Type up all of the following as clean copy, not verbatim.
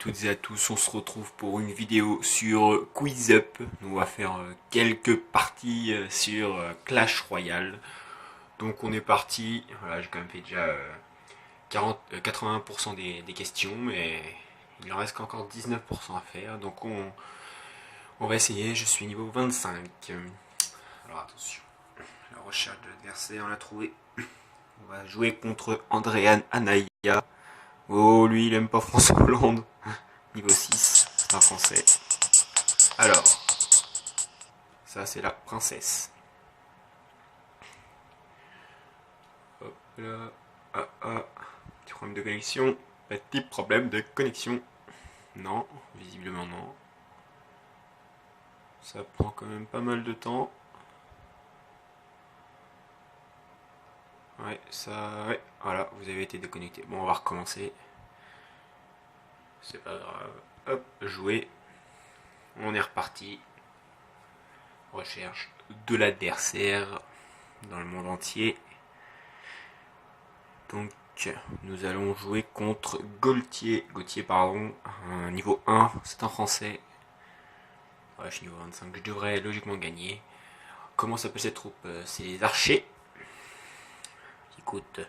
toutes et à tous, on se retrouve pour une vidéo sur Quiz Up. On va faire quelques parties sur Clash Royale. Donc on est parti, voilà, j'ai quand même fait déjà 81% des questions, mais il en reste qu'encore 19% à faire. Donc on va essayer, je suis niveau 25. Alors attention, la recherche de l'adversaire, on l'a trouvé. On va jouer contre Andréane Anaya. Oh, lui, il aime pas François Hollande. Niveau 6, c'est un français. Alors, ça c'est la princesse. Hop là. Petit problème de connexion. Petit problème de connexion. Non, visiblement non. Ça prend quand même pas mal de temps. Ouais, voilà, vous avez été déconnecté. Bon, on va recommencer. C'est pas grave. Hop, jouer. On est reparti. Recherche de l'adversaire dans le monde entier. Donc, nous allons jouer contre Gauthier, pardon, niveau 1, c'est un français. Ouais, je suis niveau 25, je devrais logiquement gagner. Comment s'appelle cette troupe? C'est les archers, qui coûtent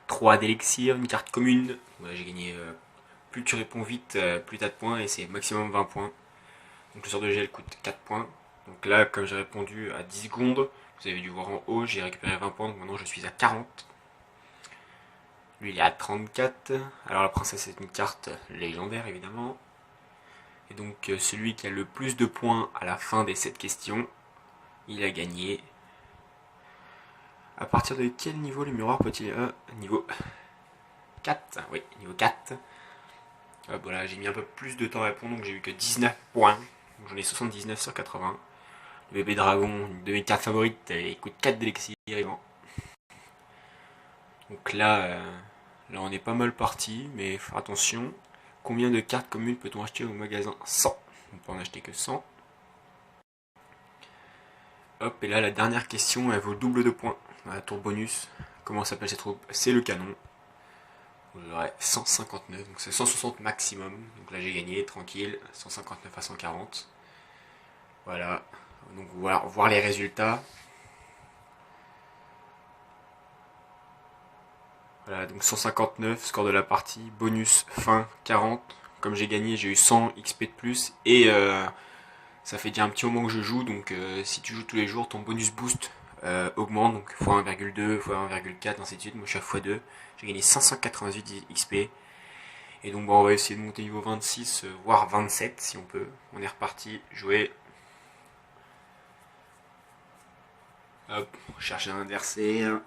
3 d'élixir, une carte commune. Ouais, j'ai gagné, plus tu réponds vite, plus tu as de points, et c'est maximum 20 points. Donc le sort de gel coûte 4 points. Donc là, comme j'ai répondu à 10 secondes, vous avez dû voir en haut, j'ai récupéré 20 points, donc maintenant je suis à 40. Lui il est à 34. Alors la princesse est une carte légendaire évidemment. Et donc celui qui a le plus de points à la fin des 7 questions, il a gagné. À partir de quel niveau le miroir peut-il... niveau 4. Oui, niveau 4. Voilà, j'ai mis un peu plus de temps à répondre, donc j'ai eu que 19 points. J'en ai 79 sur 80. Le bébé dragon, une de mes cartes favorites, il coûte 4 d'élixir. Donc là on est pas mal parti, mais faire attention. Combien de cartes communes peut-on acheter au magasin? 100. On peut en acheter que 100. Hop, et là la dernière question, elle vaut le double de points. La tour bonus. Comment s'appelle cette troupe? C'est le canon. J'aurai 159, donc c'est 160 maximum. Donc là j'ai gagné, tranquille. 159 à 140. Voilà. Donc voilà, voir les résultats. Voilà, donc 159, score de la partie, bonus fin 40. Comme j'ai gagné, j'ai eu 100 XP de plus. Et ça fait déjà un petit moment que je joue, donc si tu joues tous les jours, ton bonus boost augmente, donc x1,2, x1,4, ainsi de suite. Moi je suis à x2, j'ai gagné 598 XP. Et donc bon, on va essayer de monter niveau 26, voire 27 si on peut. On est reparti, jouer. Hop, chercher un adversaire.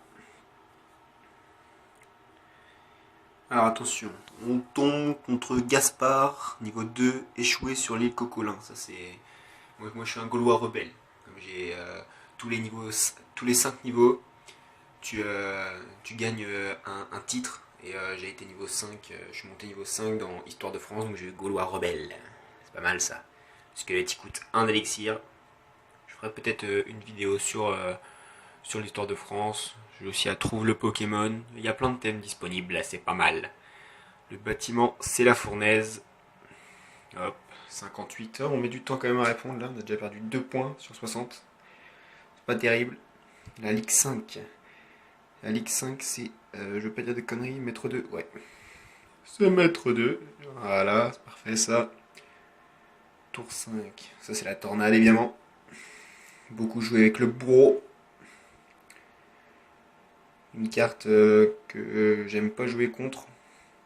Alors attention, on tombe contre Gaspard, niveau 2, échoué sur l'île Cocolin. Ça c'est... Moi je suis un Gaulois rebelle. Comme j'ai tous les 5 niveaux, tu gagnes un titre. Et j'ai été niveau 5, je suis monté niveau 5 dans Histoire de France, donc j'ai Gaulois rebelle. C'est pas mal ça. Le squelette il coûte 1 d'élixir. Je ferai peut-être une vidéo sur l'Histoire de France. J'ai aussi à Trouve le Pokémon. Il y a plein de thèmes disponibles, là c'est pas mal. Le bâtiment c'est la fournaise. Hop, 58 heures, on met du temps quand même à répondre là, on a déjà perdu 2 points sur 60. C'est pas terrible. La Ligue 5. La Ligue 5 c'est, je veux pas dire de conneries, maître 2, ouais. C'est maître 2, voilà, c'est parfait ça. Tour 5, ça c'est la tornade évidemment. Beaucoup joué avec le bourreau. Une carte que j'aime pas jouer contre.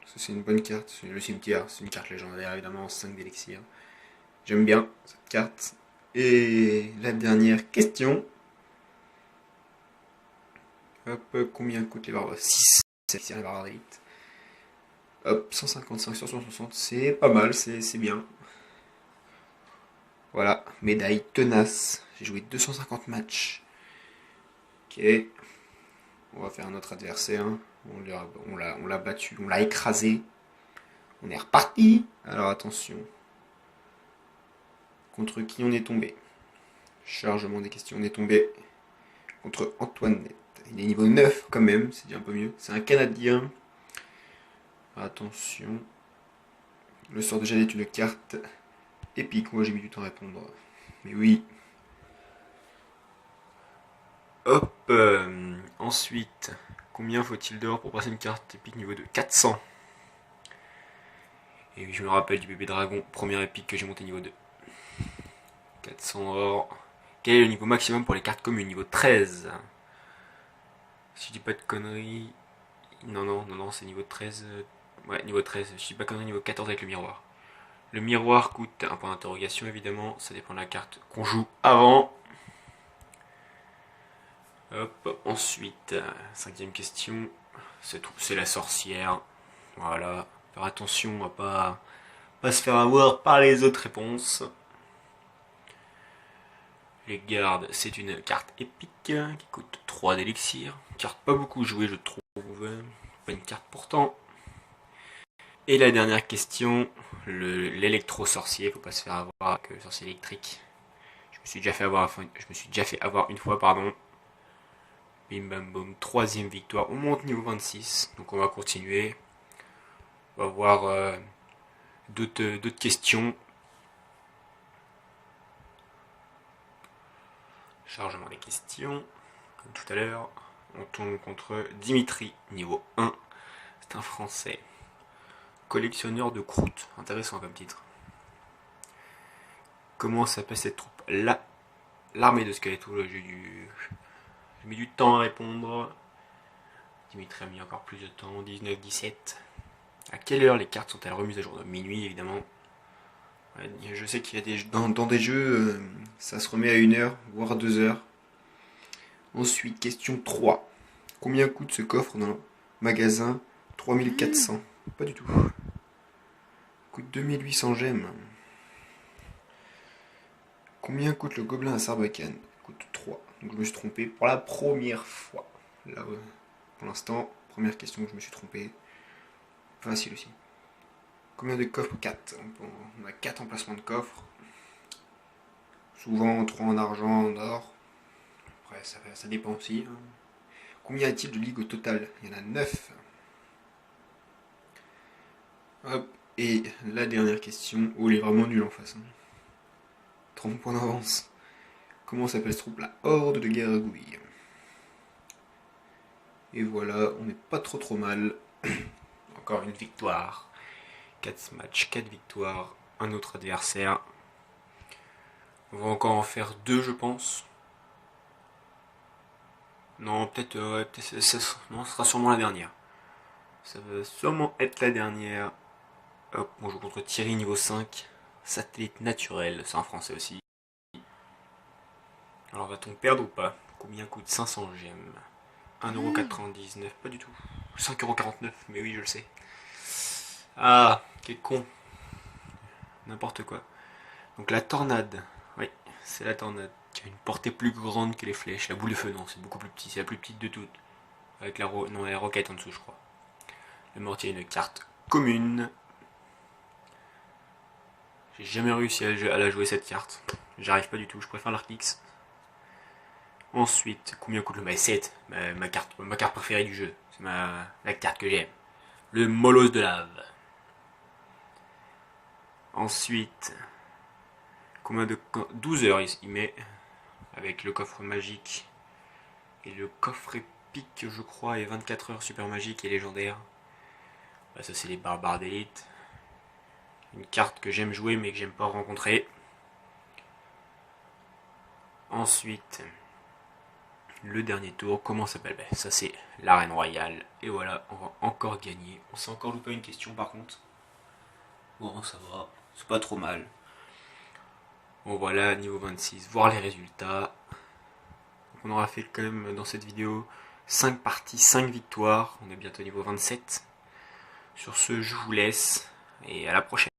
Ça c'est une bonne carte, c'est le cimetière, c'est une carte légendaire évidemment, 5 d'élixir. J'aime bien cette carte. Et la dernière question. Hop, combien coûtent les barbares? 6, c'est les barbares d'élite. Hop, 155 sur 160, c'est pas mal, c'est bien. Voilà, médaille tenace. J'ai joué 250 matchs. Ok. On va faire un autre adversaire. On l'a battu, on l'a écrasé. On est reparti. Alors attention. Contre qui on est tombé? Chargement des questions, on est tombé contre Antoinette. Il est niveau 9 quand même, c'est déjà un peu mieux. C'est un Canadien. Attention. Le sort de Jade est une carte épique. Moi j'ai mis du temps à répondre. Mais oui. Hop. Ensuite, combien faut-il d'or pour passer une carte épique niveau 2? 400. Et oui, je me rappelle du bébé dragon, première épique que j'ai monté niveau 2. 400 or. Quel est le niveau maximum pour les cartes communes? Niveau 13. Si je dis pas de conneries. Non, c'est niveau 13. Ouais, niveau 13. Je dis pas de conneries, niveau 14 avec le miroir. Le miroir coûte un point d'interrogation évidemment. Ça dépend de la carte qu'on joue avant. Hop, ensuite, cinquième question. C'est la sorcière. Voilà. Faire attention à pas se faire avoir par les autres réponses. Les gardes, c'est une carte épique qui coûte 3 d'élixir. Carte pas beaucoup jouée, je trouve. Pas une carte pourtant. Et la dernière question, l'électro-sorcier. Faut pas se faire avoir avec le sorcier électrique. Je me suis déjà fait avoir une fois, pardon. Bim bam boum, troisième victoire. On monte niveau 26, donc on va continuer. On va voir d'autres questions. Chargement des questions. Comme tout à l'heure, on tombe contre Dimitri, niveau 1. C'est un Français. Collectionneur de croûtes. Intéressant comme titre. Comment s'appelle cette troupe? L'armée de Skeletor. J'ai mis du temps à répondre. Dimitri a mis encore plus de temps. 19-17. À quelle heure les cartes sont-elles remises à jour? De minuit, évidemment. Ouais, je sais qu'il y a dans des jeux, ça se remet à 1h, voire 2h. Ensuite, question 3. Combien coûte ce coffre dans le magasin? 3400. Pas du tout. Coûte 2800 gemmes. Combien coûte le gobelin à Sarbacane? Coûte 3. Donc je me suis trompé pour la première fois. Là, pour l'instant, première question que je me suis trompé. Facile aussi. Combien de coffres? 4. On a 4 emplacements de coffres. Souvent 3 en argent, en or. Après, ça dépend aussi. Combien y a-t-il de ligues au total? Il y en a 9. Hop. Et la dernière question. Oh, il est vraiment nul en face. 30 points d'avance. Comment s'appelle ce troupe? La horde de gargouilles. Et voilà, on n'est pas trop mal. Encore une victoire. 4 matchs, 4 victoires. Un autre adversaire. On va encore en faire 2, je pense. Non, peut-être. Non, ce sera sûrement la dernière. Ça va sûrement être la dernière. Hop, on joue contre Thierry, niveau 5. Satellite naturel, c'est en français aussi. Alors va-t-on perdre ou pas? Combien coûte 500 gemmes? 1,99€, pas du tout. 5,49€, mais oui, je le sais. Ah, quel con. N'importe quoi. Donc la tornade. Oui, c'est la tornade. Qui a une portée plus grande que les flèches. La boule de feu, non, c'est beaucoup plus petit. C'est la plus petite de toutes. Avec la roquette en dessous, je crois. Le mortier est une carte commune. J'ai jamais réussi à la jouer cette carte. J'arrive pas du tout, je préfère l'Arctix. Ensuite, combien coûte le 7? Ma carte préférée du jeu. C'est la carte que j'aime. Le Molosse de lave. Ensuite, combien de 12 heures il met avec le coffre magique et le coffre épique, je crois, et 24 heures super magique et légendaire. Bah, ça, c'est les barbares d'élite. Une carte que j'aime jouer mais que j'aime pas rencontrer. Ensuite, le dernier tour, comment ça s'appelle? Ça, c'est l'arène royale. Et voilà, on va encore gagner. On s'est encore loupé une question par contre. Bon, ça va, c'est pas trop mal. Bon, voilà, niveau 26, voir les résultats. Donc, on aura fait quand même dans cette vidéo 5 parties, 5 victoires. On est bientôt niveau 27. Sur ce, je vous laisse et à la prochaine.